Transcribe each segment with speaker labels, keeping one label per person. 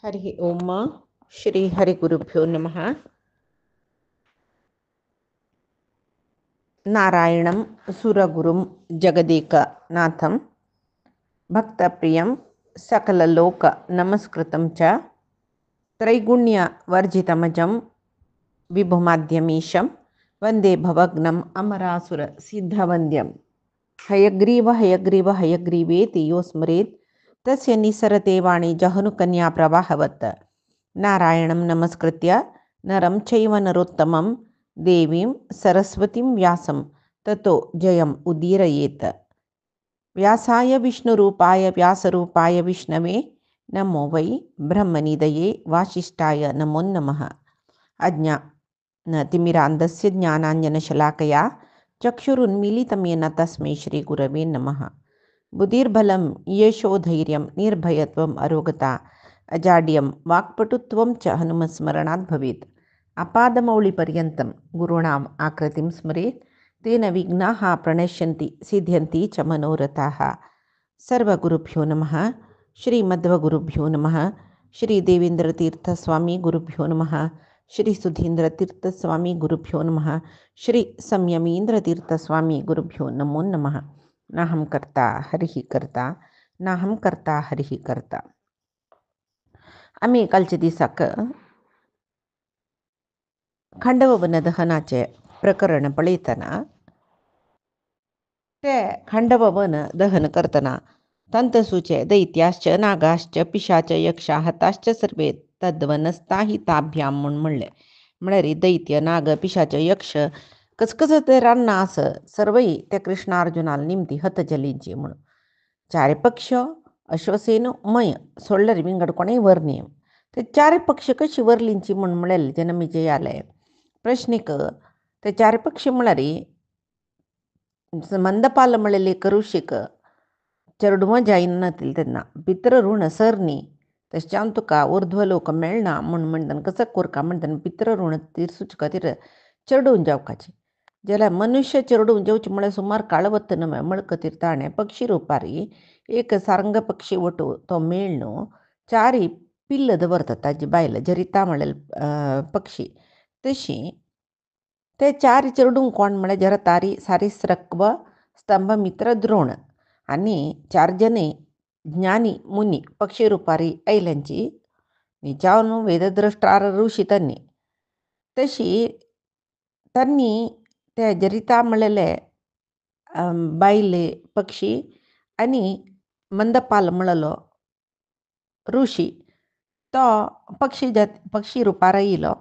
Speaker 1: हरि ओम श्री हरि गुरुभ्यो नमः। नारायणं सुरगुरुं जगदेकनाथं भक्तप्रियं सकललोक नमस्कृतं च त्रैगुण्यवर्जितमजं विभुमाद्यमीशं वन्दे भवग्नम् अमरासुरसिद्धवन्द्यं। हयग्रीव हयग्रीव हयग्रीवेति यो स्मरेत् तस्य निसरते वाणी जहनुकन्या प्रवाहवत्। नारायणं नमस्कृत्य नरं चैव नरोत्तमं देवीं सरस्वतीं व्यासं ततो जयम् उदीरयेत्। व्यासाय विष्णुरूपाय व्यासरूपाय विष्णवे नमो वै ब्रह्मनिधये वासिष्ठाय नमो नमः। अज्ञानतिमिरान्धस्य ज्ञानाञ्जनशलाकया चक्षुरुन्मीलितं येन तस्मै श्रीगुरवे नमः। बुद्धिर्बलं यशोधैर्यं निर्भयत्वम् अरोगता अजाड्यं वाक्पटुत्वं च हनुमत्स्मरणात् भवेत्। अपादमौलिपर्यन्तं गुरूणाम् आकृतिं स्मरेत् तेन विघ्नाः प्रणश्यन्ति सिद्ध्यन्ति च मनोरथाः। सर्वगुरुभ्यो नमः। श्रीमध्वगुरुभ्यो नमः। श्रीदेवेन्द्रतीर्थस्वामी गुरुभ्यो नमः। श्री सुधीन्द्रतीर्थस्वामी गुरुभ्यो नमः। श्री संयमीन्द्रतीर्थस्वामी गुरुभ्यो नमो नमः। नाहं कर्ता हरिः कर्ता नाहं कर्ता हरिः कर्ता. आम्ही कालच्या दिसाक खांडववन दहनाचे प्रकरण पळयतना ते खांडववन दहन करतना तंतसूचे दैत्याश्च नागाश्च पिशाच यक्षा हताश्च सर्वे तद्वनस्ता ही ताभ्याम म्हणून म्हणले. म्हळ्यार दैत्य नाग पिशाच यक्ष कसकस ते रान्ना आस सर्वई त्या कृष्णार्जुनाला निमती हतजलींची म्हणून. चारे पक्ष अश्वसेन मय सोडल्यार विंगड कोणेय वर्णी ते चारे पक्ष कशी वरलींची म्हणून म्हळेले जनमेजय आले. प्रश्निक ते चारे पक्ष म्हळ्यार मंदपाल म्हळेले करुशिक चरडुवं जायनातील त्यांना पित्र ऋण सरणी तशान तुका ऊर्ध्वलोक मेळना म्हणून म्हणताना कसं कोरका म्हणताना पित्र ऋण तीर्सूच खातीर चरडून जावकाची जाल्यार मनुष्य चरडून जेवचे म्हळ्यार सुमार काळवत्त न मळकतीर ताणे पक्षी रुपारी एक सारंग पक्षी वटू तो मेळ न्हू चारी पिल्ल दवरता ताजी बायल जरिता म्हळेल पक्षी तशी ते चार चरडूंक कोण म्हळ्यार जरतारी सारिस्रक्व स्तंभ मित्र द्रोण आनी चार जने ज्ञानी मुनी पक्षी रुपारी ऐल्यांची निजावन वेदद्रष्टार ऋषी त्यांनी तशी त्यांनी ते जरिता म्हणलेले बायले पक्षी आनी मंदपाल म्हणलो ऋषी तो पक्षी रुपार येयलो.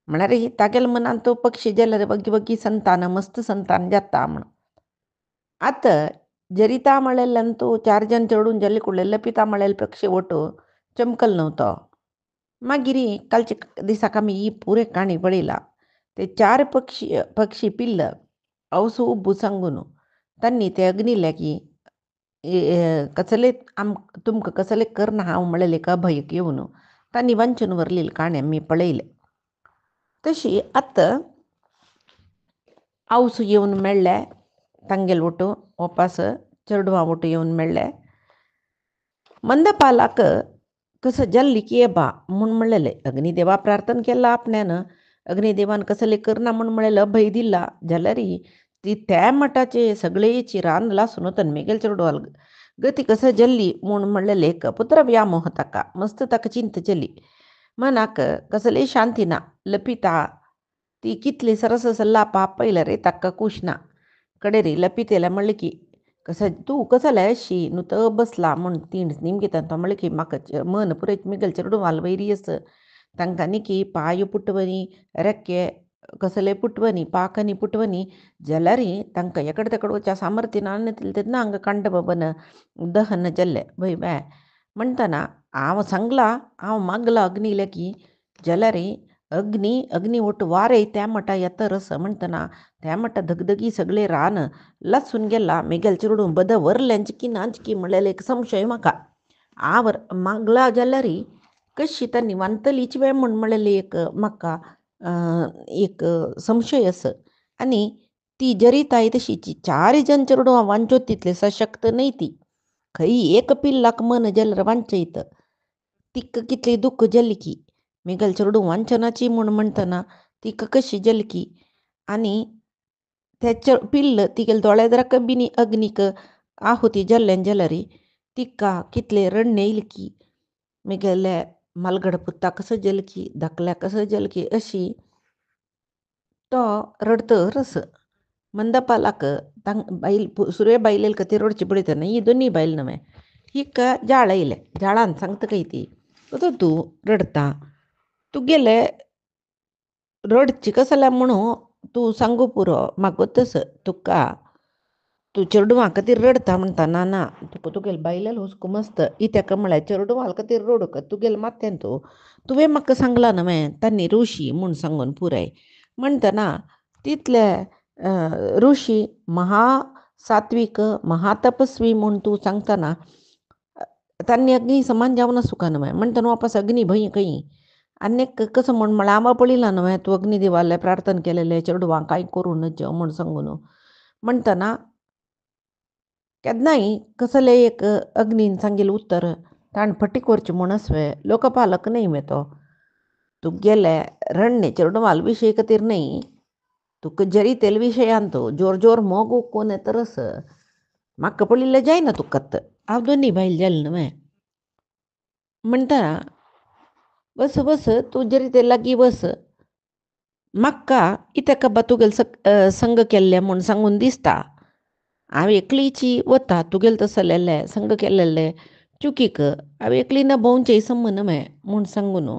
Speaker 1: म्हळ्यार तागेल मनान तो पक्षी जाल्यार वग्गी वग्गी संतान मस्त संतान जाता म्हण. आतां जरिता म्हळेल्यान तूं चार जन चडून जाल्ले कुडले लपिता म्हळेल पक्षी वटू चमकल नव्हतो. मागीर कालच्या दिसाक आमी ही पुरे काणी पळयला. ते चार पक्षी पिल्ल अवसू उब्बू सांगून तांणी ते अग्नीले की कसले तुमकां कसले करना हांव म्हळेले का भयक येवन तांणी वांचून व्हरलेली काणी आमी पळयले. तशी आतां आवसू येवन मेळ्ळे तांगेल वटू वापस चेडवां वटू येवन मेळ्ळे. मंदपालाक कसं जल्ली की येबा म्हूण म्हणलेले अग्निदेवा प्रार्थना केला आपण्यान अग्निदेवान कसले करना म्हूण म्हळेलं भंय दिला जाल्यार ती त्या मठाचे सगळेची रान लासून वतन मेगेल चेडवाल गती कसं जल्ली म्हूण म्हणलेले पुत्र व्यामोह ताका मस्त ताका चिंत जली मनाक कसले शांती ना लपिता ती कितली सरस सल्ला पाप पयला रे ताका कुशना कडे रे लपितेला म्हणले की कसं तू कसं अशी नुत बसला म्हूण तीण निमगेता तो म्हणले की म्हाका मन पुरे मिगल चेडू वालवैरी आस तांकां न्ही की पाय पुटवनी रेक्के कसले पुटवनी पाकनी पुटवनी जाल्यार तांकां एकडे तेकड वच्या सामर्थ्य तेन्ना हांगा कांडबन दहन जाल्ले भंय बाय म्हणटना हांव सांगला हांव मागला अग्नीले की जाल्यार अग्नी वटू वारे त्या मटा येता रस म्हणटना त्या मटा धगधगी सगळे रान लसून गेला मेगेल चिरडून बद वरल्यांची की नांचकी म्हणलेले एक संशय म्हाका हांव मागला जाल्यार कशी तांणी वांतलीची वेळ म्हूण म्हणलेली एक म्हाका एक संशय आस. आनी ती जरिताय तशीची चार जन चेडूं वांचो तितले सशक्त न्हय ती खंय एक पिल्लाक मन जाल्यार वांचयत तिक्क कितली दुःख जलकी मेघल चरडू वांचनाची म्हूण म्हणटना तिका कशी जलकी आनी तें पिल्ल तिगेले दोळ्याद्राक बिनी अग्नीक आहुती जल्ल्यान जलरी तिका कितले रडणे इलकी मेगेले मलगड पुत्ता कसो जलकी धाकल्या कसो जलकी अशी तो रडतरस मंदपालाक बायल सुरवे बायलेल कती रडची पडितना ಈ दोन्ही बायल नवे हिक जाळ येयले जाळान सांगता काय ती तू रडता तुगेले रडची कसल्या म्हणू तू सांगू पुरो म्हाका तस तुका तू चेडूवा खातीर रडता म्हणटा ना तुगेले बायलेल हुस्को मस्त इत्याक म्हळ्यार चेडूवाल खातीर रडूक तुगेले माथ्यान तुवें म्हाका सांगला नवे तांणी ऋषी म्हूण सांगून पुराय म्हणटना तितले ऋषी महासात्विक महातपस्वी म्हूण तूं सांगतना तांणी अग्नी समान जावना सुका नवे म्हणटना वापस अग्नी भंय खंय आनीक कसं म्हळ्यार आंबा पडिला नवे तूं अग्नी देवाले प्रार्थना केलेले चेडूवा कांय करूं नज म्हूण सांगून म्हणटना केन्नाय कसले एक अग्नीन सांगिल्लें उत्तर ताणें फटी करचें म्हूण आसवे लोकपालक न्हय मे तो तुगेले रडणे चेडूवाल विशय खातीर न्हय तुका जरी तेल विशयान तो जोर जोर मोग उक्कून येतरस म्हाका पडिल्लें जायना तुकात हांव दोनी बायल जालें न्हय म्हणटा बस बस तूं जरी ते लागीं बस म्हाका कित्याक बाबा तुगेले संग केल्ले म्हूण सांगून दिसता हांव एकलीची वता तुगेले तसलेले संग केलेले चुकीक हांव एकली ना भोंवचेय संबंद म्हूण सांगून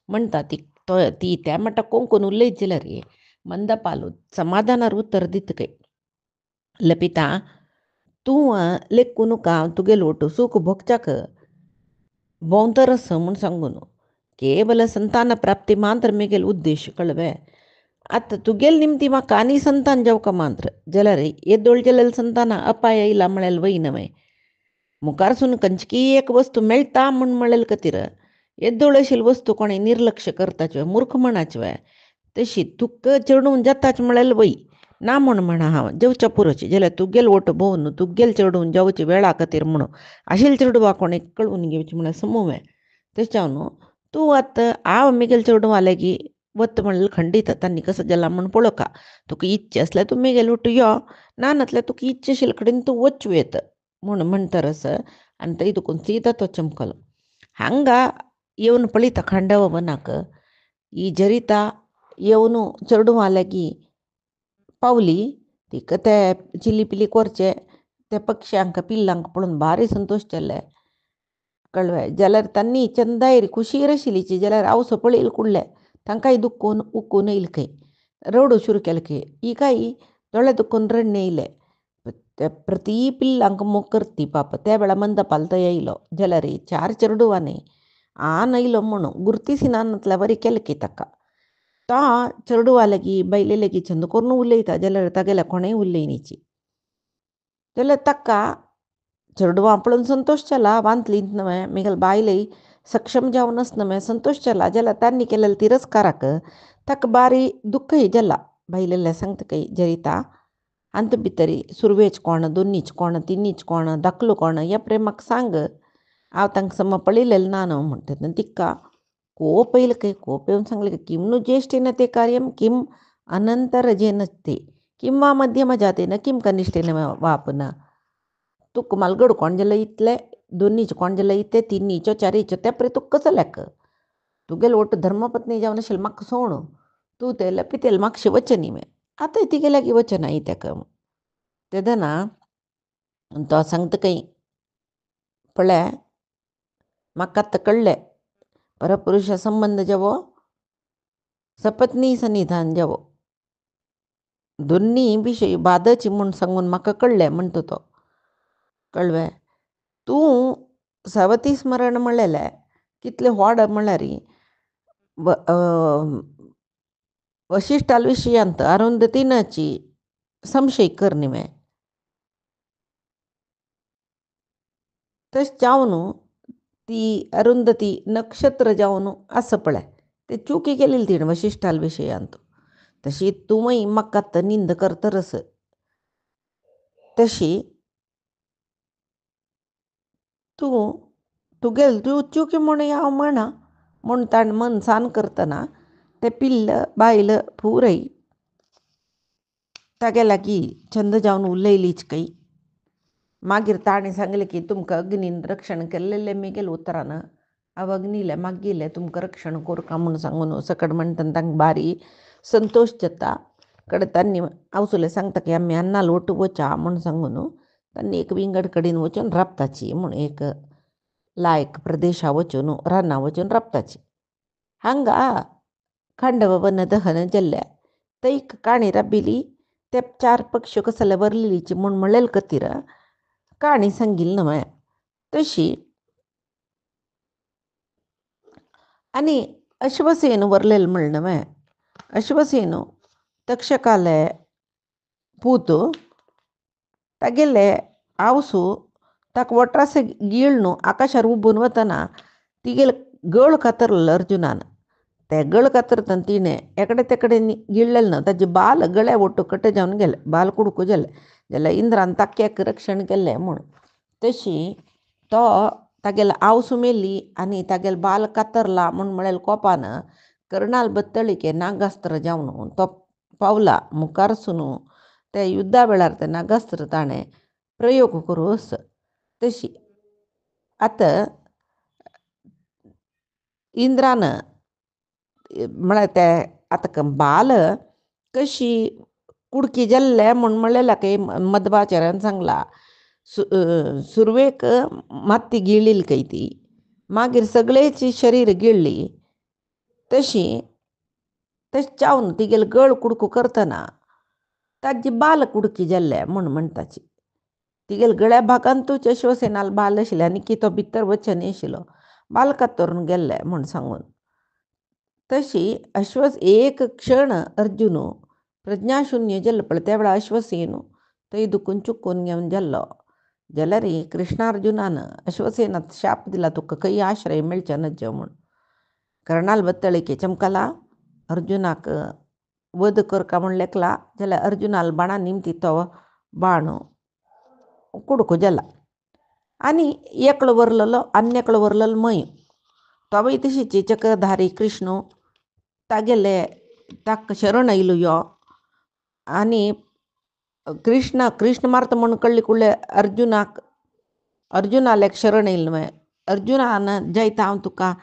Speaker 1: म्हणटा ती त्या मट्टा कोंकून उलयत जाल्यार रे मंदपालू समाधानार उत्तर दिता काय लपिता तूं लेखून हांव तुगेलो ओटू सूख भोगच्याक भोंवतरस म्हूण सांगून केवल संतान प्राप्ती मात्र मेगेल उद्देश कळवे आतां तुगेल निमती म्हाका आनी संतान जावका मात्र जाल्यार येदोळ जालेले संताना अपाय येयला म्हळ्यार वय नवे मुखारसून खंयची एक वस्तू मेळटा म्हूण म्हळेल खातीर येदोळ आशिल्ली वस्तू कोणें निर्लक्ष करताचे मूर्ख म्हणाचे तशी तुका चेडून जाताच म्हळ्यार वय ना म्हूण म्हणा हांव जेवच्या पुरोची जाल्यार तुगेल ओट भोवन तुगेल चेडून जेवचे वेळा खातीर म्हणून आशिल्ले चेडूवा कोणें कळून घेवचें म्हळ्यार समूवे तेच्यावन तूं आतां हांव मेगेल चेडूवा लेगीत वत म्हणल्यार खंडीत तांणी कसं जाला म्हूण पळोवका तुका इच्छा आसल्यार तूं मेगेल ओटू यो ना नासल्यार तुका इच्छा आशिल्ले कडेन तूं वचूं येत म्हूण म्हणटरस आनी थंय दुखून सीदा तो चमकलो हांगा येवन पळयता खांडव वनाक ही जरिता येवन चेडूवा लेगीत पावली तिका ते चिली पिली करचे ते पक्ष्यांक पिल्लांक पळोवन भारी संतोश जाल्ले कळ्ळें जाल्यार तांणी चंदायेर खुशीर आशिल्लीची जाल्यार आवसो पळयल कुडले तांकांय दुखून उकून येयले खंय रडू सुरू केले खंय ही काय दोळे दुखून रडणे येयले ते प्रती पिल्लांक मोग करती पाप त्या वेळा मंदपाल तो येयलो जाल्यार 4 चेडूवांनी येयलो म्हणून गुर्तिसिनांतल्या बरी केले की ताका तो चेडूवा लेगीत बायले लेगीत छंद करून उलयता जाल्यार तागेल्या कोणेंय उलयनीची जाल्यार ताका चेडूवा पळोवन संतोश जाला वांतलींत न्हय मेगेल बायलय सक्षम जावन नवे संतोश जाला जाल्यार तांणी केलेल्या तिरस्काराक ताका बारी दुख्खय जाला बायलेल्या सांगता काय जरिता अंत भितरी सुरवेच कोण दोनीच कोण तिनीच कोण धाकलो कोण या प्रेमाक सांग हांव तांकां सम पळयलेलें ना न्हय म्हणटा तिका खूब पयलें खंय खूब येवन सांगलें किम नु ज्येष्ठेन ते कार्यम किम अनंतरजेन ते किम वा मध्यम जातेन किम कनिष्ठेन वा पुनः तुका मलगड कोण जाल्यार इतले दोनीच कोण जाल्यार इतले तिनीच्यो चारीच्यो ते पळय तुका कसो लेख तुगेलो ओट धर्मपत्नी जावन आशिल्लो म्हाका सोण तूं तें पितेल म्हाका वचनी मे आतां तिगे लागीं वचना ताका तेदना तो सांगता खंय पळय म्हाका आतां कळ्ळें परपुरुश संबंध जावो सपत्नी सन्निधान जावो दोनी विशय बादाची म्हूण सांगून म्हाका कळ्ळें म्हणटा तो कळ्ळें तूं सवती स्मरण म्हणलेलें कितलें व्हड म्हळ्यार वशिश्ठाल विशयांत अरुंधतीनाची संशय कर न्ही तशें जावन ती अरुंधती नक्षत्र जावन आसा पळय ते चुकी केलेली तिणें वशिश्ठाल विशयांत तशी तुवंय म्हाका आतां निंद करतरस तशी तूं तुगेल तू चुकी म्हण हांव म्हणा म्हूण ताणें मन सान करतना तें पिल्ल बायल पुरय तागे लागीं छंद जावन उलयलीच कई. मागीर ताणें सांगलें की तुमकां अग्नीन रक्षण केल्लें मेगेल उतरान हांव अग्नीले मागिल्लें तुमकां रक्षण कोरका म्हूण सांगून सकट म्हणटना तांकां भारी संतोश जाता. कडे तांणी आवसुले सांगता की आमी अन्नाल ओटू वचा म्हूण सांगून तांणी एक विंगड कडेन वचून राबताची म्हूण एक लायक प्रदेशा वचून रानां वचून राबताची. हांगा खांडव वन दहन जाल्ल्या तैक काणी राबिली ते 4 पक्षी कसले वरलेलीची म्हूण म्हणलेल कतीर काणी सांगिल्ली न्हय तशी. आनी अश्वसेन वरलेल म्हणलें न्हय. अश्वसेन तक्षकाले पूत तागेले आवसू ताका वट्रासे गिळ न्हू आकाशार उबून वतना तिगेले गळ कातरलो अर्जुनान. ते गळ कातरतना तिणें एकडे तेकडे गिळलेले न्हू ताजे बाल गळे ओट्टू कट जावन गेले बाल कुडकू जाले जाल्यार इंद्रान ताक्याक रक्षण केलें म्हूण. तशी तो तागेलो आवसू मेली आनी तागेलो बाल कातरला म्हूण म्हळेल कोपान कर्णाल बत्तळीके नागास्त्र जावन तो पावला मुखार सुनू ते युद्धा वेळार ते नागास्त्र ताणें प्रयोग करूं वच. तशी आतां इंद्रान म्हळ्यार ते आतां बाल कशी कुडकी जाल्ले म्हूण म्हणलेला की मध्वाचार्यान सांगला सुरवेक मात्ती गिळिल्ली काय ती मागीर सगळेची शरीर गिळ्ळी. तशी चावन तिगेले गळ कुडकू करतना ताजी बाल कुडकी जाल्ले म्हूण म्हणटाची. तिगेले गळ्या भागांतूच अश्वसेनाल बाल आशिल्ले आनी की तो भितर वच्चे नाशिल्लो बाल कातरून गेल्ले म्हूण सांगून. तशी एक क्षण अर्जुन प्रज्ञाशून्य जाल्लो पळय त्या वेळार अश्वसेन थंय दुखून चुकून घेवन जाल्लो जाल्यार कृष्णार्जुनान अश्वसेनाक शाप दिला तुका खंय आश्रय मेळचे नज म्हूण. कर्णाल बत्तळीके चमकला अर्जुनाक वध करका म्हूण लेखला जाल्यार अर्जुनाल बाणा निमती तो बाण कुडको जाला आनी एकलो वरलेलो अन्यकलो वरलेलो मय तोय तशीची चक्रधारी कृष्ण तागेले ताका शरण आयलो यो आनी कृष्ण मारता म्हूण कळ्ळें कुळ्ळे अर्जुनाक शरण आयलें न्हय. अर्जुनान जायता हांव तुका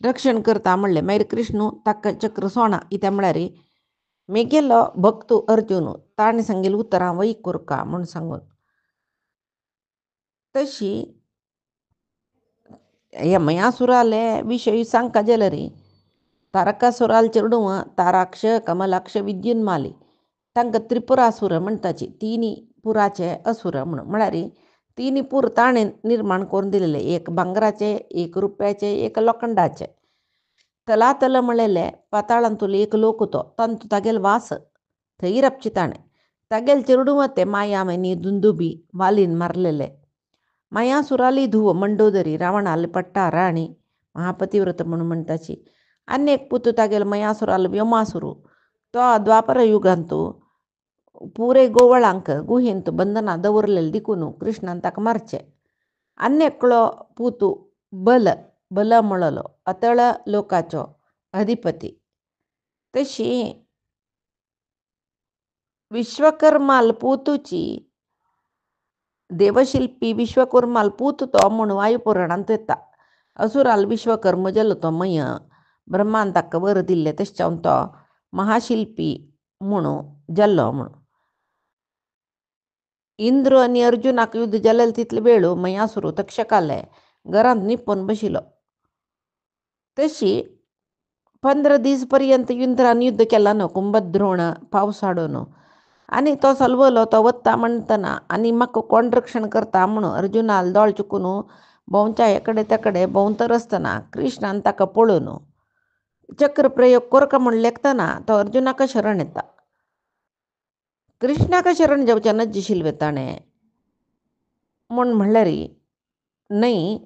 Speaker 1: रक्षण करता म्हणलें मागीर कृष्ण ताका चक्र सोणा कित्याक म्हळ्यार मेगेलो भक्त अर्जुन ताणें सांगिल्लें उतरां वय कोरका म्हूण सांगून. तशी हे मयासुराले विशयी सांगता जाल्यार तारकासुराल चेडूं ताराक्ष कमलाक्ष विद्युन्माली तांकां त्रिपुरासुर म्हणटाची. 3 पुराचे असुर म्हणून म्हळ्यार 3 पूर ताणें निर्माण करून दिलेले एक भांगराचे एक रुप्याचे एक लोखंडाचे. तलातल म्हणलेले पाताळांतूल एक लोक तो तांतू तागेलो वास थंय राबची ताणें तागेले चेडूं ते मायामनी दुंदुबी वालीन मारलेले. मायासुराली धुव मंडोदरी रावणाले पट्टा राणी महापतिव्रत म्हणून म्हणटाची. आनी एक पुत तागेलो मयासुराल व्योमासुरू तो द्वापर युगांतू पुरे गोवळांक गुहेंत बंधना दवरलेले देखून कृष्णान ताका मारचे. आनी एकलो पुतू बल म्हणलो अतळ लोकाचो अधिपती. तशी विश्वकर्माल पुतूची देवशिल्पी विश्वकर्माल पूत तो म्हूण वायुपुराणांत येता. असुराल विश्वकर्म जालो तो मय ब्रह्मान ताका वर दिल्ले तशें तो महाशिल्पी म्हणून जाल्लो म्हूण. इंद्र आनी अर्जुनाक युद्ध जालेलें तितले वेळ मयासुरू तक्षकाले घरांत निपोवन बशिल्लो. तशी 15 दीस पर्यंत इंद्रान युद्ध केला न्हू कुंभद्रोण पावसाडून आनी तो सलवलो तो वता म्हणटना आनी म्हाका कोण रक्षण करता म्हणून अर्जुनाल दोळ चुकून भोंवच्या एकडे तेकडे भोंवतर आसतना कृष्णान ताका पळोवन चक्र प्रयोग कोरका म्हूण लेखतना तो अर्जुनाक शरण येता. कृष्णाक शरण जावचें नज ताणें म्हूण म्हणल्यार न्हय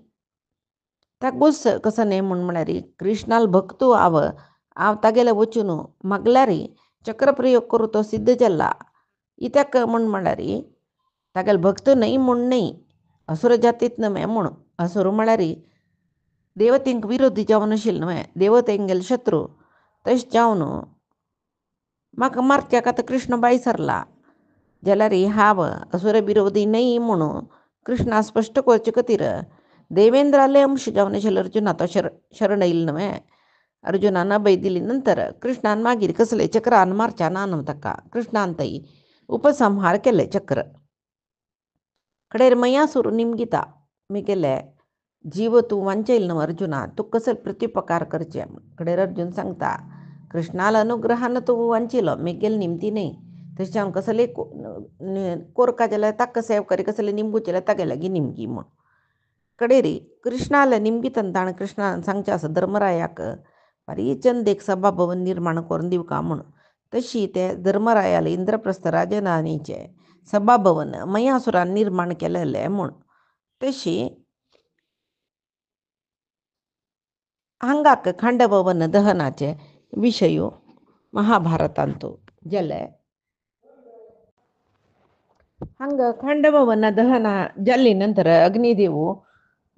Speaker 1: ताका गुस्स कसो न्हय म्हूण म्हळ्यार कृष्णाल भक्त हांव तागेले वचून मागल्यार चक्रप्रयोग करूं तो सिद्ध जाला. कित्याक म्हूण म्हळ्यार तागेले भक्त न्हय म्हूण न्हय असुर जातींत न्हय म्हूण. असुर म्हळ्यार देवतेंक विरोधी जावन आशिल्लो न्हय, देवतेंगेल शत्रू तशें जावन म्हाका मारत्याक आतां कृष्ण भायर सरला जाल्यार हांव असुर विरोधी न्हय म्हणून कृष्णा स्पश्ट करचे खातीर देवेंद्राले अंश जावन आशिल्लो अर्जुना तो शरण येयलो न्हय. अर्जुनान अभय दिली नंतर कृष्णान मागीर कसले चक्रान मारच्या ना न्हू ताका. कृष्णान थंय उपसंहार केले चक्र. कडेर मयासूर निमगिता म्हगेले जीव तूं वांचयलो न्हू अर्जुना, तूं कसले प्रत्युपकार करचे. कडेर अर्जुन सांगता कृष्णाल अनुग्रहान तूं वांचिलो म्हगेल निमती न्हय. तशें हांव कसले कोरका जाल्यार ताका सेव करी, कसले निमगुचे जाल्यार तागे लागीं निमगी म्हूण. कडेरी कृष्णाला निमगितन ताणें कृष्णान सांगचें आसा धर्मरायाक बरी चंदेक सभा भवन निर्माण करून दिवका म्हूण. तशी ते धर्मरायाला इंद्रप्रस्थ राजधानीचे सभा भवन मयासुरान निर्माण केलेले म्हूण. तशी हांगाक खांडभवन दहनाचे विशय महाभारतांतू जाले. हांगा खांडभवन दहन जाल्ली नंतर अग्निदेव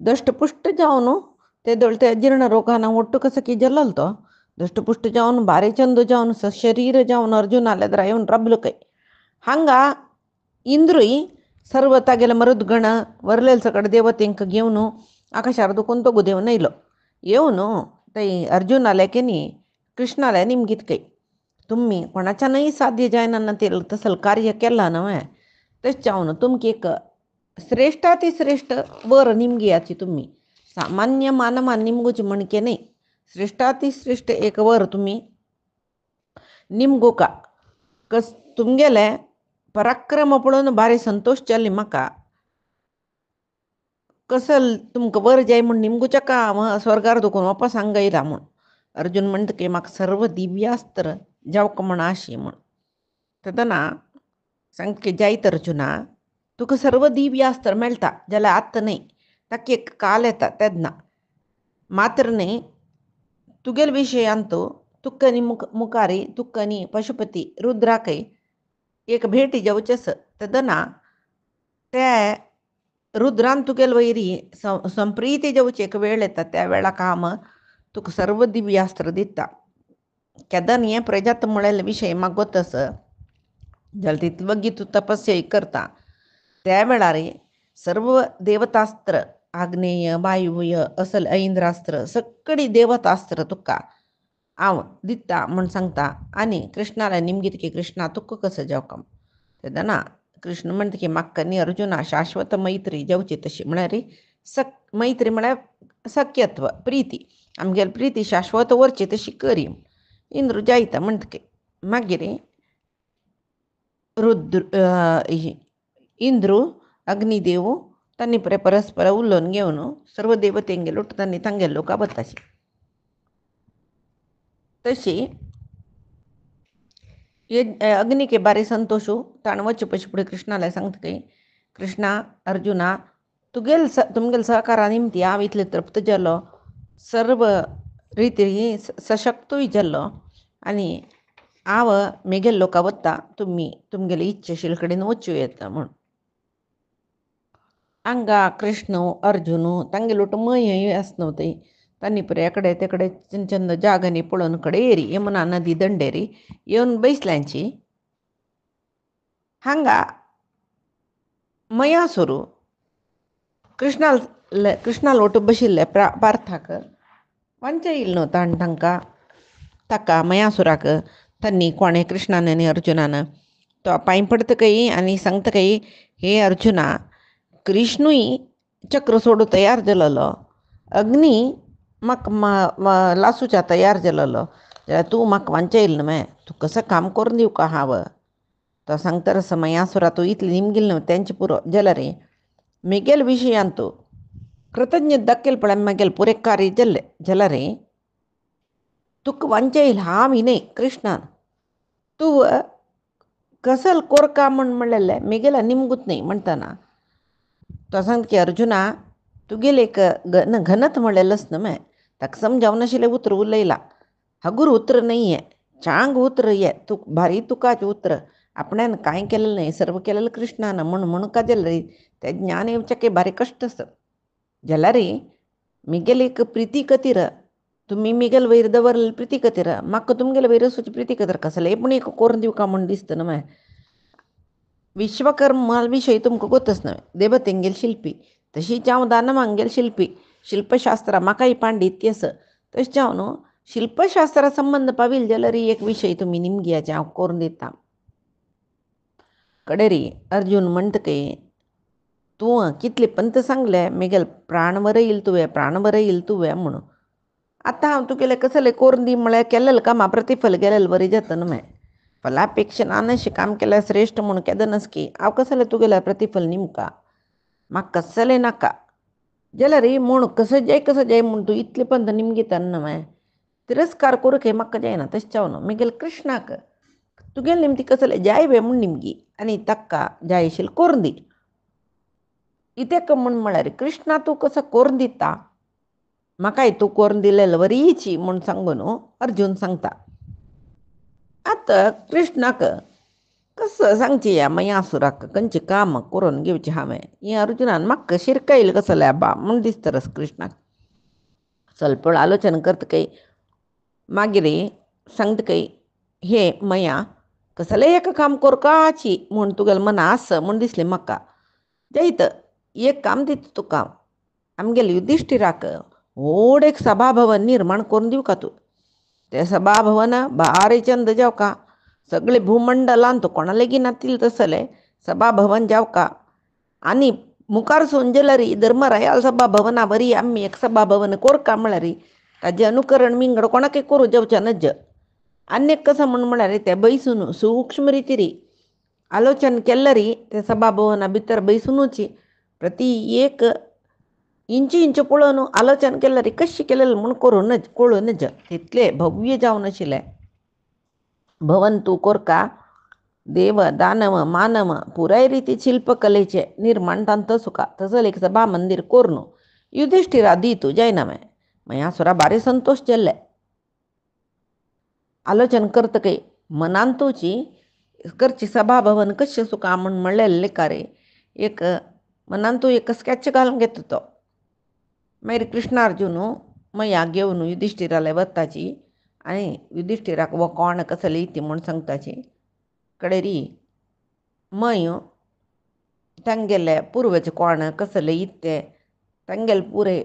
Speaker 1: दष्टपुष्ट जावन ते दळते जीर्ण रोगाना ಒಟ್ಟು ಕಸಕಿ ಜಲ್ಲಲ್ತೋ ದಷ್ಟಪುಷ್ಟ ಜಾವನ್ ಬಾರಿ ಚಂದ ಜಾವನ್ ಶರೀರ ಜಾವನ್ अर्जुनाला येऊन रबलो काही. हांगा इंद्रुय सर्व तागेले मरुदगण वरलेल सकड देवतेंक घेवन आकाशार दुखून तो गुदेवन येयलो. येवन थंय अर्जुनाले की कृष्णाला निमगीत काही तुम्ही कोणाच्यानंय साध्य जायना ते तसलं कार्य केला न्हय. तशें जावन तुमकी एक श्रेष्ठातिश्रेष्ठ वर निमगियाची. तुम्ही सामान्य मानवान निमगूचे म्हणके नाही, श्रेष्ठातिश्रेष्ठ एक वर तुम्ही निमगू का. तुमगेले पराक्रम पळोवन बारी संतोष जाल्ली म्हाका. कसल तुमकां वर जाय म्हूण निमगूच्या का स्वर्गार दुखून वापस हांगा येयला म्हूण. अर्जुन म्हणटा की म्हाका सर्व दिव्यास्त्र जावक म्हण आशी म्हूण. तेदना सांगता की जायत अर्जुना तुका सर्व दिव्यास्त्र मेळटा जाल्यार आत्ता न्हय, ताका एक काल येता तेदना. मात्र न्ही तुगेल विशयांतू तुका न्ही मुखारी तुका न्ही पशुपती रुद्राकय एक भेटी जावचेस. तेदना ते रुद्रान तुगेल वैरी संप्रीती जावची एक वेळ येता. त्या वेळाक हांव तुका सर्व दिव्यास्त्र दिता. केदन हें प्रजात म्हळेले विशय म्हाका गोतस जाल्यार तितलो बेगीन तूं तपस्या करता. त्या वेळार सर्व देवतास्त्र आग्नेय वायुय असल ऐंद्रास्त्र सगळी देवतास्त्र तुका हांव दिता म्हूण सांगता. आनी कृष्णाला निमगीत की कृष्णा तुका कसो जावका. तेदना कृष्ण म्हणटा की म्हाका न्ही अर्जुना शाश्वत मैत्री जावची. तशी म्हळ्यार मैत्री म्हळ्यार सख्यत्व प्रिती, आमगेली प्रिती शाश्वत वरची तशी करी. इंद्र जायता म्हणटा की मागीर इंद्रू अग्निदेव तांणी परस्पर उलोवन घेवन सर्व देवतेंगेलो तांणी तांगेले लोका बताशी. तशी अग्नि के बारी संतोषू ताण वच्चे पयशे फुडें कृष्णाला सांगता की कृष्णा अर्जुना तुमगेल सहकारा निमती हांव इतले तृप्त जालो, सर्व रिती सशक्तूय जाल्लो आनी हांव म्हगेले लोका वता. तुमगेले इच्छेशील कडेन वच्चू येता म्हूण. हांगा कृष्ण अर्जुन तांगे लोट मय आसनो थंय तांणी पळय एकडे तेकडे चिन्न चिन्न जागांनी पळोवन कडेरी यमुना नदी दंडेरी येवन बैसल्यांची. हांगा मयासुरू कृष्णा लोट बशिल्ले पार्थाक वांचयिल्लो न्हू तांकां ताका मयासुराक तांणी कोणें कृष्णान आनी अर्जुनान तो पांय पडतकय आनी सांगतकय हे अर्जुना कृष्णूय चक्र सोडू तयार जालोलो, अग्नी म्हाका लासूच्या तयार जालोलो जाल्यार तूं म्हाका वांचयिल्लो न्हय, तूं कसं काम करून दिवका हांव. तो सांगता रस मयासुरा तूं इतलें निमगिल्लो न्हय तेंचे पुरो जाल्यार म्हगेल विशयांतू कृतज्ञ दाखयल पळय म्हगेलें पुरे कार्य जाल्लें जाल्यार तुका वांचयिल्लो हांव न्हय कृष्णान. तूं कसल कोरका म्हणलेलें म्हगेल्या निमगूत न्हय म्हणटना तो सांगता की अर्जुना तुगेले एक घनत म्हणलेलंच न्हय. ताका समजावन आशिल्लें उतर उलयलां. हगूर उतर नाही आहे, चांग उतर आहे. भारी तुकाचें उतर आपणान कांय केलेलं न्हय, सर्व केलेलं कृष्णान म्हूण का जाल्यार तें ज्ञान येवचें की बारी कश्ट आसा. जाल्यार मिगेल एक प्रिती कतीर तुम्ही मिगेल वैर दवरल प्रिती कतीर म्हाका तुमगेले वैर वचूची प्रिती कतीर कसले हे पण एक कोरून दिवं का म्हण दिसतं ना विश्वकर्मा विषयी तुमकां गोतच न्हय देव तेंगेल शिल्पी तशीच हांव दानवांगेल शिल्पी शिल्पशास्त्रा म्हाकाय पांडित्य आसा तशें हांव न्हू शिल्पशास्त्रा संबंध पाविल जाल्यार एक विशय तुमी निमगे हांव करून दिता कडेरी अर्जुन म्हणटके तूं कितले पंत सांगले मेगेल प्राण बरयिल तुवें म्हणून आतां हांव तुगेलें कसलें करून दी म्हळ्यार केलेलें कामां प्रतिफल गेलेलें बरें जाता न्हय फलापेक्षा नानशें काम केल्यार श्रेश्ठ म्हणून केदनस की हांव कसलें तुगेलें प्रतिफल निमका म्हाका कसलें नाका जाल्यार म्हूण कसो जाय म्हूण तूं इतले पंत निमगिता न्हय तिरस्कार करूंक हे म्हाका जायना तशें हांव न्हू मेगेल कृष्णाक तुगेले निमती कसलें जाय बे म्हूण निमगी आनी ताका जाय आशिल्लें करून दी इतेक म्हूण म्हळ्यार कृष्णा तूं कसो करून दिता म्हाकाय तूं करून दिलेलें बरीची म्हूण सांगून अर्जून सांगता आतां कृष्णाक कसं सांगचें ह्या मयासुराक खंयचें काम करून घेवचें हांवें हें अर्जुनान म्हाका शिरकायलें कसलें बा म्हूण दिसता रस कृष्णाक ಸ್ವಲ್ಪ आलोचन करतकय मागीर सांगतकय हे मया कसलें एक काम करपाची म्हूण तुगेलें मना आसा म्हूण दिसलें म्हाका जायत एक काम दिता तुका आमगेले युधिश्टिराक व्हड एक सभाभवन निर्माण करून दिवं का तूं तें सभाभवन भारी चंद जावका सगळे भूमंडलांत कोणा लेगीत नातिल तसलें सभाभवन जावका आनी मुखार सोन जाल्यार धर्मरायाल सभाभवना बरी आमी एक सभाभवन कोरका म्हळ्यार ताजें अनुकरण विंगड कोणाकय करूं जावचें नज आनीक कसं म्हळ्यार तें बैसून सूक्ष्म रितीरी आलोचन केल्ल्यार तें सभाभवना भितर बैसूनच प्रति एक इंच पळोवन आलोचन केल्यार कशें केलेलें म्हूण करूनच कळूनच तितलें भव्य जावन आशिल्लें भवन तूं कोरका देव दानव मानव पुराय रिती शिल्पकलेचें निर्माण तांतो सुका तसलें एक सभा मंदिर कोर न्हू युधिश्टिरा दी तूं जायना मयासुरा बारी संतोश जाल्ले आलोचन करतकय मनान तुजी करची सभाभवन कशें सुका म्हूण म्हणलेलें का रे एक मनान तूं एक स्केच घालून घेता तो मागीर कृष्णार्जून मया घेवन युधिश्टिराले वताची आनी युधिश्टिराक वो कोण कसलें इती म्हूण सांगताची कडेरी मय तांगेले पुर्वज कोण कसलें इत्ते तांगेले पुरे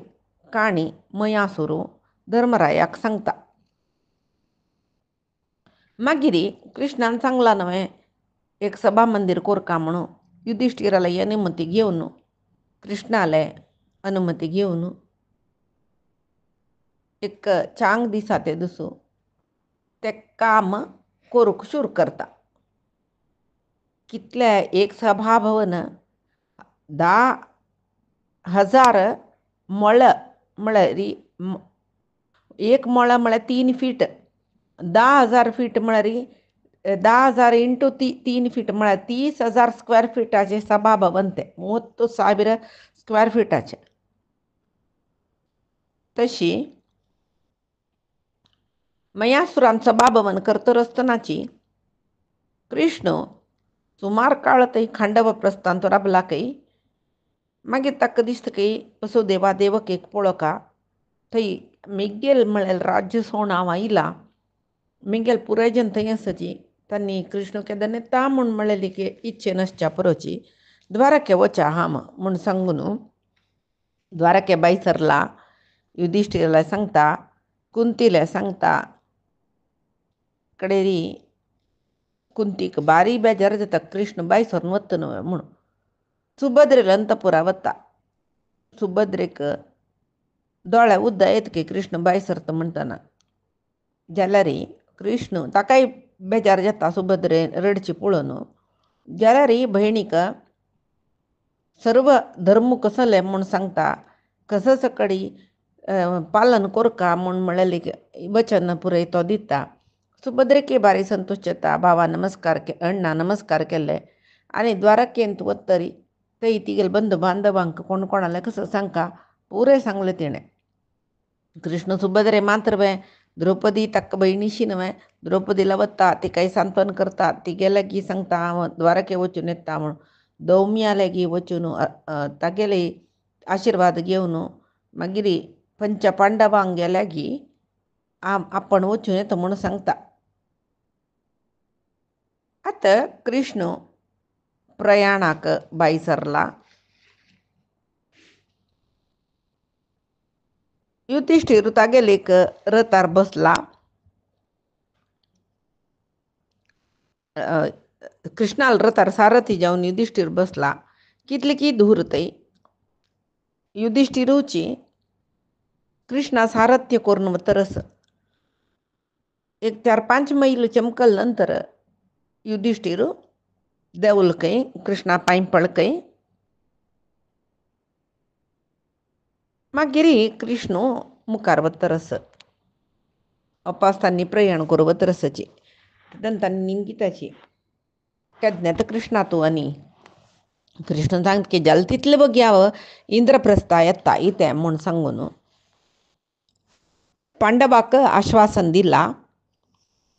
Speaker 1: काणी मयासुरू धर्मरायाक सांगता मागीर कृष्णान सांगला न्हय एक सभा मंदिर कोरका म्हणून युधिश्टिराले अनुमती घेवन कृष्णाले अनुमती घेवन एक चांग दिसा ते दुसू ते काम करूंक सुरू करता कितले एक सभाभवन 10,000 मळ म्हळ्यार एक मळ म्हळ्यार 3 फीट 10,000 फीट म्हळ्यार 10,000 इंटू 3 फीट म्हळ्यार 30,000 स्क्वेअर फिटाचें सभाभवन तें 30,000 स्क्वेअर फिटाचें तशी मयासुरान सभाभवन करता आसतनाची कृष्ण सुमार काळ थंय खांडव प्रस्थान राबला कय मागीर ताका दिसतकय वसुदेवा देवकेक पळोवका थंय मिगेल म्हळ्यार राज्य सोणाव आयला मिगेल पुराय जन थंय आसाची तांणी कृष्ण केदार ता म्हूण म्हळेली की इच्छे नसच्या पुरोची द्वारके वचा हाम म्हूण सांगून द्वारके बाई सरला युधिश्टिराला सांगता कुंतीले सांगता कडेरी कुंतीक बारी बेजार जाता कृष्ण बाई सरून वता न्हय म्हूण सुभद्रेला अंतपुरा वता सुभद्रेक दोळे उद्दा येतकी कृष्ण बाई सरता म्हणटना जाल्यार कृष्ण ताकाय बेजार जाता सुभद्रे रडची पळोवन जाल्यार भयणीक सर्व धर्म कसले म्हूण सांगता कसो सकडी पालन कोरका म्हूण म्हळेलें वचन पुरय तो दिता सुभद्रेके बारी संतोश जाता भावा नमस्कार अण्णा नमस्कार केले आनी द्वारकेंत वतरी थंय तिगेले बंधू बांधवांक कोण कोणालें कसो सांगता पुरे सांगलें तिणें कृष्ण सुभद्रे मात्र द्रौपदी ताका भयणीशी न्हय द्रौपदीला वता तिकाय सांत्वन करता ती गेले की सांगता हांव द्वारके वचून येता म्हूण दौम्या लेगी वचून तागेले आशिर्वाद घेवन मागीर पंचपांडवांक गेल्या की आपण वचून येता म्हणून सांगता. आता कृष्ण प्रयाणाक बाई सरला. युधिष्ठिर तागेलेक रथार बसला. कृष्णाल रथार सारथी जाऊन युधिष्ठिर बसला. कितले की धूरतय युधिष्ठिरूची कृष्णा सारथ्य करून तरस एक 4-5 मैल चमकल नंतर युधिष्ठिर देवलकय कृष्णा पाय पळकय. मागिरी कृष्ण मुखार वतरस अपास्तांनी प्रयाण करू वतरसची दंतांनी निंगिताची कज्ञात कृष्णा तू आणि कृष्ण सांगत की जल तिथले बघ्यावं इंद्रप्रस्था येता इथे म्हणून सांगून पांडवाक आश्वासन दिला.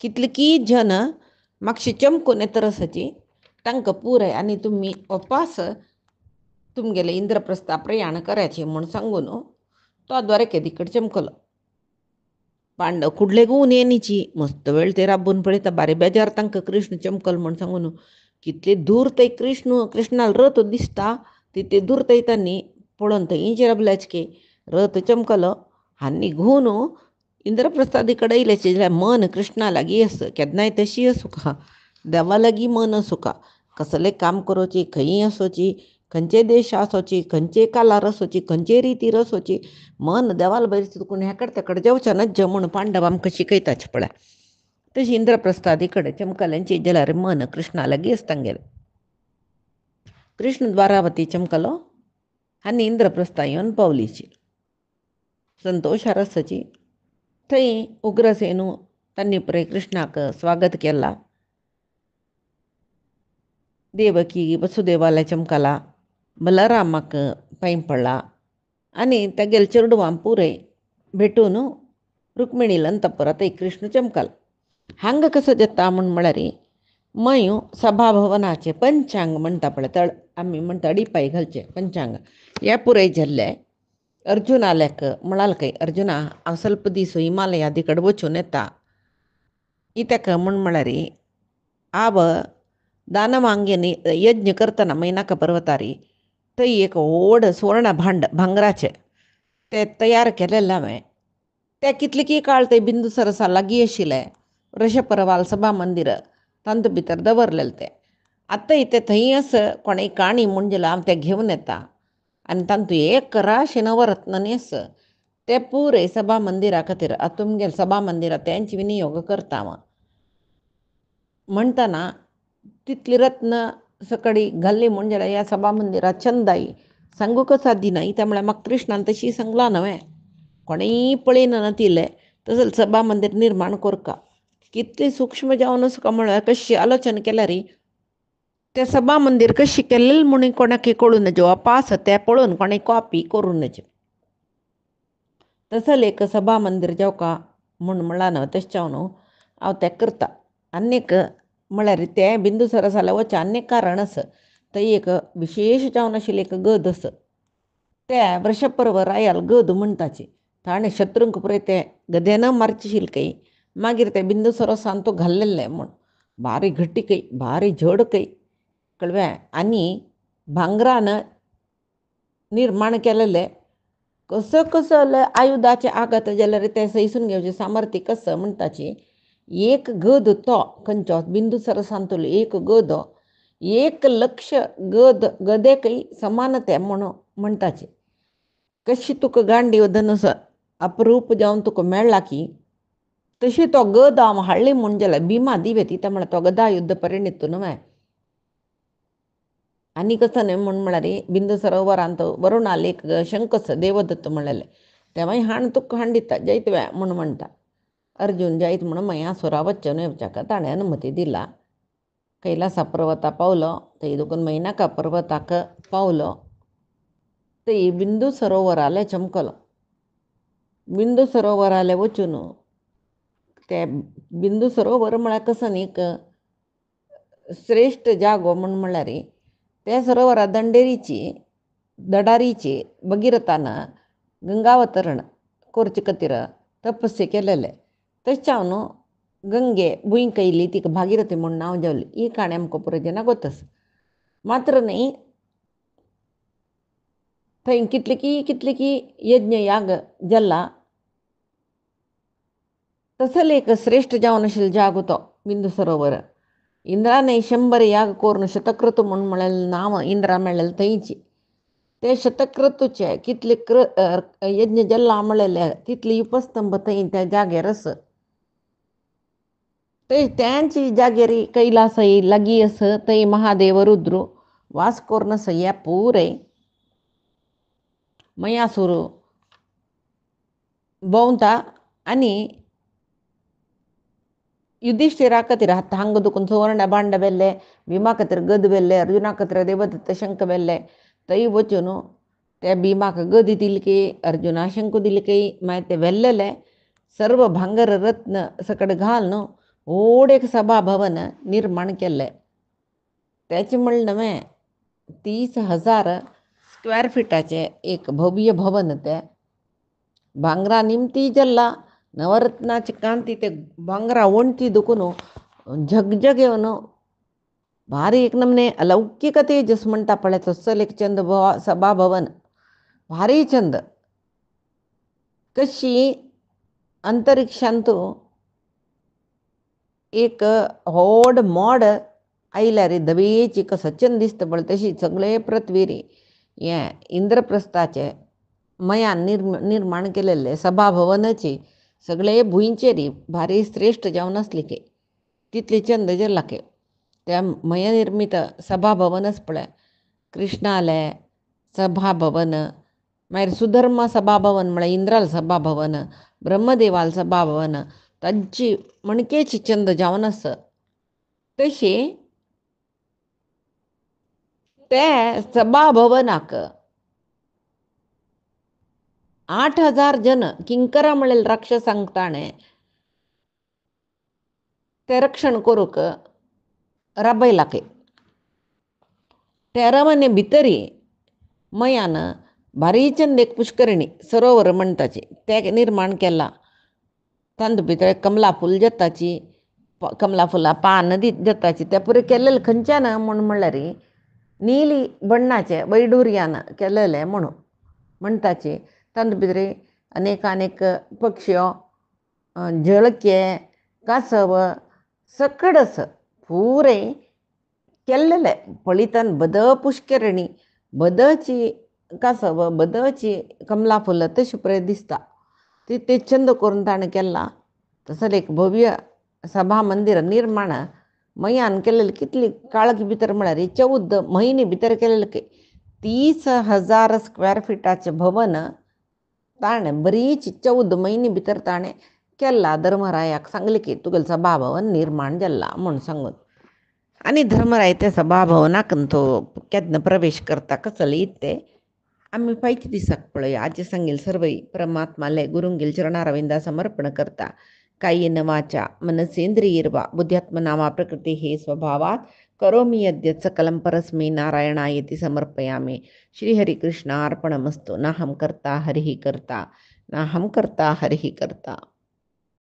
Speaker 1: कितलकी जन मागशी चमकून येतरसची तांक पुरय आणि तुम्ही उपास तुमगेले इंद्रप्रस्था प्रयाण करायचे म्हणून सांगून तो द्वारे केदीकडे चमकलं. पांडव कुडले गुण येणीची मस्त वेळ ते राबून पडे तर बारे बेजार तांक कृष्ण चमकल म्हणून सांगून कितले दूर ते कृष्णाला रथ दिसता तिथे दूर ते त्यांनी पळून थंयच रबल्याच की रथ चमकलं हानी घुवन इंद्रप्रस्थादिकडे येयल्याचे मन कृष्णा लागी अस केदनाय तशी असू का देवा लागी मन असू का कसले काम करोची खंय असोची खंयचे देश असोची खंयचे कालार असोची खंयचे रीती असोची मन देवाला बरी चुकून ह्याकडे त्याकडे जेवच्या नज्ज म्हणून पांडव आमकां शिकयताच पळय. तशी इंद्रप्रस्थादिकडे चमकल्यांची जलार मन कृष्णाला गेसतांग गेले. कृष्ण द्वारावती चमकलो आनी इंद्रप्रस्था येवन पावलीची संतोष रसाची थंय उग्रसेनू तांणी पळय कृष्णाक स्वागत केला. देवकी वसुदेवाला चमकला बलरामाक पांय पडला आणि तेगेल चेडवां पुरय भेटून रुक्मिणीला अंतपुरात कृष्ण चमकला. हांग कसं जाता म्हळ्यार मयू सभाभवनाचे पंचांग म्हणटा पळय तळ आमी म्हणटा अडिपाय घालचे पंचांग हे पुरय जाल्ले. अर्जुनाल्याक म्हणाल काय अर्जुना हांव ಸ್ವಲ್ಪ दीस हिमालयादी कಡೆ वचून येता इत्याक म्हळ्यार आव दानवांगेनी यज्ञ करतना मैनाक पर्वतारी थंय एक व्हड सुवर्ण भांड भांगराचे ते तयार केलेले हांवें. ते कितले की काळ ते बिंदुसरसा लागीं आशिल्ले वृषपर्वाल सभा मंदिर तांतू भितर दवरलेले ते आतां इथे थंयच कोणें काणी म्हणजे हांव ते घेवन येता आनी तांतू एक राशी नवरत्नांनी आस ते पुरे सभा मंदिरा खातीर तुमगेल सभा मंदिरा तेंच विनियोग करता हांव म्हणटना तितली रत्न सकडी घाल्ली म्हणजे ह्या सभा मंदिरात चंदाई सांगूक सादी नाही. त्यामुळे म्हाका कृष्णान तशी सांगला न्हय कोणेंय पळयना नातिले तसं सभा मंदिर निर्माण करका कितली सूक्ष्म जावन आसा काय म्हळ्यार कशी आलोचना केल्यार ते सभा मंदिर कशी केल्लें म्हणून कोणाक कळून नजो अपास ते पळोवन कोणें कॉपी करून नजो तसं एक सभा मंदिर जेवका म्हूण म्हणला न्हय तशें हांव हांव तें करता. आनीक म्हळ्यार ते बिंदुसर जाल्यार वच आनीक कारण आसा थंय एक विशेश जावन आशिल्लें एक गद आसा ते वृषपर्व रायाल गद म्हणटाची ताणें शत्रूंक पळय ते गदेन मारचिशील कय मागीर ते बिंदुसरसान तो घाल्लेले म्हूण भारी घट्टीकय भारी जडकय कळ्ळें आनी भांगरान निर्माण केलेले कसं कसं आयुधाचे आगत जाल्यार ते सैसून घेवचे सामर्थ्य कसं म्हणटाची एक गद तो खंयचो बिंदुसरसान तो एक गद 1,00,000 गद गदेकय समान ते म्हणून म्हणटाचे. कशी तुका गांडीव धनुस अपरूप जावन तुका मेळ्ळा की तशी तो गद हांव हाडली म्हूण जाल्यार भिमा दिवे ती म्हळ्यार तो गदा युद्ध परिणित न्हय. आनी कसं न्हय म्हळ्यार बिंदू सरोवरांत वरुणाल एक शंकस देवदत्त म्हणलेले तेव्हाय हाण तुका हाण दिता जैत वे म्हूण म्हणटा. अर्जून जायत म्हणून मयासुरा वचन येवच्याक ताणें अनुमती दिला. कैलासा पर्वता पावलो थंय देखून मैनाका पर्वताक पावलो थंय बिंदू सरोवराले चमकलो. बिंदू सरोवराले वचून ते बिंदू सरोवर म्हळ्यार कसं न्ही श्रेश्ठ जागो म्हळ्यार ते सरोवरा दंडेरीची दडारीची भगीरथान गंगावतरण कोरचे कतिर तपस्से केलेले तश्चावನು गंगे भुई कैली तिक भागीरथी म्हणून नाव जेवली ಈ ಕಾಣೆ आमको पुरे जना गोतस मात्र नाही थंय कितले की यज्ञ याग जल्ला तसले एक श्रेष्ठ जावन आशिल्लो जाग होतो बिंदू सरोवर इंद्राने 100 याग कोरून शतक्रतू म्हणून म्हळेलें नांव इंद्रा मेळ्ळेलें थंयची ते शतक्रतूचे कितले यज्ञ जल्ला म्हळेले तितली उपस्तंभ थंय त्या जाग्यार आस ते त्यांची जागेरी कैलासई लगी अस थंय महादेव रुद्र वास कोरून आसा ह्या पुरे मयासूर भोंवता आनी युधिष्ठिरा खातीर हांग दुखून सुवर्ण भांड बेल्ले भीमा खातीर गद बेल्ले अर्जुना खातीर देवदत्त शंख बेल्ले थंय वचून त्या भीमाक गदी दिलकी अर्जुना शंख दिलकी मागीर ते वेल्लेले सर्व भांगर रत्न सकट घालून व्हड एक सभाभवन निर्माण केल्लें तेचे म्हणणें 30,000 स्क्वेअर फिटाचे एक भव्य भवन ते भांगरा निमती जल्ला नवरत्नाची कांती ते भांगरा वणती दुखून झगझग येवन भारी एक नमने अलौकिक तेजस म्हणटा पळय तसल एक चंद सभाभवन भारी चंद कशी अंतरिक्षांत एक व्हड मोड आयल्यार धबेची कसो चंद दिसता पळय तशी सगळे पृथ्वीरी हे इंद्रप्रस्थाचे मयान निर्माण केलेले सभाभवनाची सगळे भुंयचेरी भारी श्रेष्ठ जावन आसली की तितली चंद जल्ला की त्या मय निर्मित सभाभवनच पळय कृष्णाले सभाभवन मागीर सुधर्मा सभाभवन म्हळ्यार इंद्राल सभाभवन ब्रह्मदेवाल सभाभवन तांची मणकेची चंद जावन आसा तशी ते सभाभवनाक 8,000 जन किंकरा म्हळेल राक्षसांक ताणें ते रक्षण करूक राबयला की ते अरमने भितरी मयान भारी चंद एक पुष्करिणी सरोवर म्हणटाची ते निर्माण केला तांतू भितर कमला फूल जताची कमला फुलां पान जताची ते पुरे केल्लेले खंयच्यान म्हणल्यार नीली बण्णाचे वैडूर्यान केलेले म्हणटाचे तांतू भितर अनेक पक्ष्यो जळके कासव सकडस पुरे केल्लेले पळितान बद पुष्करिणी बदची कासव बदची कमला फुलां तशी पुरे दिसता ते चंद करून ताणें केला तसले एक भव्य सभा मंदिर निर्माण मयान केलेले कितली काळखी भितर म्हळ्यार 14 म्हयने भितर केलेले की 30,000 स्क्वेअर फिटाचे भवन ताणें बरीच 14 म्हयने भितर ताणें केला धर्मरायाक सांगले की तुगेलें सभाभवन निर्माण जाल्ला म्हूण सांगून आनी धर्मराय त्या सभाभवनाक तो केन्ना प्रवेश करता कसले ते आमी फायच्या दिसाक पळय आज सांगेल सर्वई परमात्माले गुरुंगेल चरणारविंदा समर्पण करता कायेन वाचा मनसेंद्रियर्वा बुद्ध्यात्मना वा प्रकृतिः स्वभावात् करोमि यद्यत् सकलं परस्मै नारायणायेति समर्पयामि श्रीहरिकृष्णार्पणमस्तु नाहं कर्ता हरिः कर्ता नाहं कर्ता हरिः कर्ता।